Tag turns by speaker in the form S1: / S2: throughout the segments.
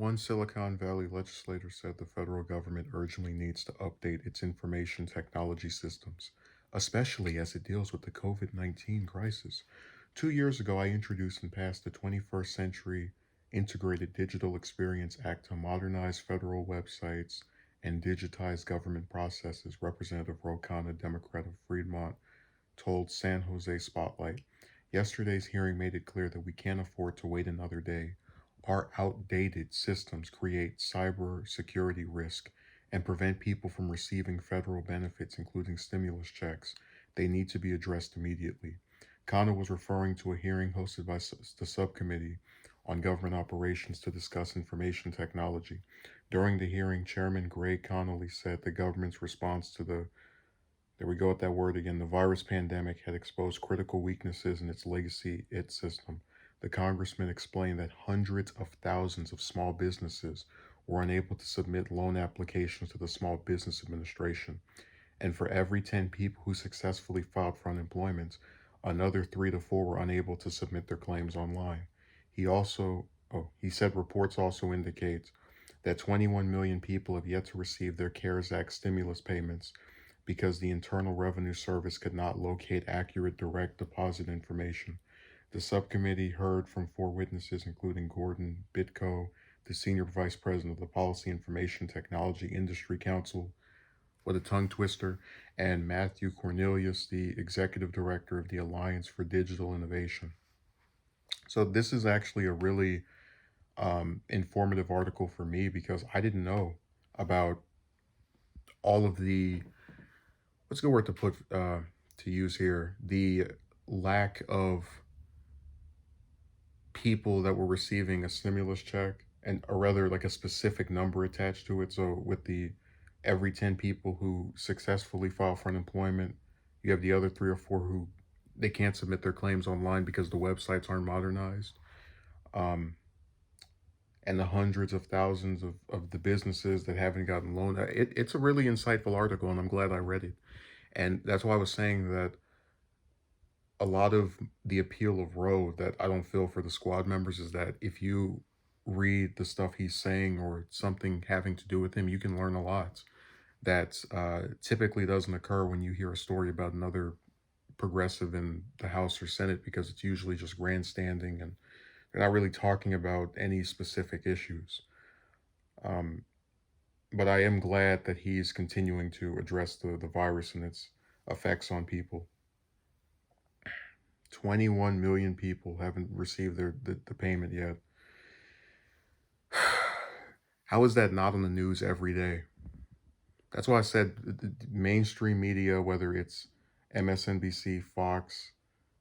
S1: One Silicon Valley legislator said the federal government urgently needs to update its information technology systems, especially as it deals with the COVID-19 crisis. 2 years ago, I introduced and passed the 21st Century Integrated Digital Experience Act to modernize federal websites and digitize government processes, Representative Khanna, Democrat of Fremont, told San Jose Spotlight. Yesterday's hearing made it clear that we can't afford to wait another day. Our outdated systems create cyber security risk and prevent people from receiving federal benefits, including stimulus checks. They need to be addressed immediately. Khanna was referring to a hearing hosted by the subcommittee on government operations to discuss information technology. During the hearing, Chairman Greg Connolly said the government's response to the there we go with that word again. The virus pandemic had exposed critical weaknesses in its legacy IT system. The congressman explained that hundreds of thousands of small businesses were unable to submit loan applications to the Small Business Administration. And for every 10 people who successfully filed for unemployment, another 3 to 4 were unable to submit their claims online. He said reports also indicate that 21 million people have yet to receive their CARES Act stimulus payments because the Internal Revenue Service could not locate accurate direct deposit information. The subcommittee heard from 4 witnesses, including Gordon Bitko, the Senior Vice President of the Policy Information Technology Industry Council, with a tongue twister, and Matthew Cornelius, the Executive Director of the Alliance for Digital Innovation. So, this is actually a really informative article for me because I didn't know about all of the what's a good word to put to use here, the lack of people that were receiving a stimulus check, and or rather like a specific number attached to it. So with the every 10 people who successfully file for unemployment, you have the other 3 or 4 who they can't submit their claims online because the websites aren't modernized. um, and the hundreds of thousands of the businesses that haven't gotten loan. It's a really insightful article, and I'm glad I read it. And that's why I was saying that a lot of the appeal of Roe that I don't feel for the squad members is that if you read the stuff he's saying or something having to do with him, you can learn a lot that typically doesn't occur when you hear a story about another progressive in the House or Senate, because it's usually just grandstanding and they're not really talking about any specific issues. Um, but I am glad that he's continuing to address the virus and its effects on people. 21 million people haven't received the payment yet. How is that not on the news every day? That's why I said the mainstream media, whether it's MSNBC, Fox,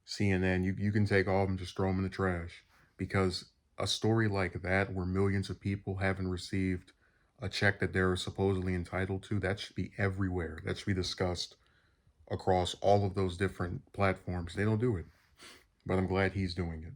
S1: CNN, you can take all of them, just throw them in the trash. Because a story like that, where millions of people haven't received a check that they're supposedly entitled to, that should be everywhere. That should be discussed across all of those different platforms. They don't do it, but I'm glad he's doing it.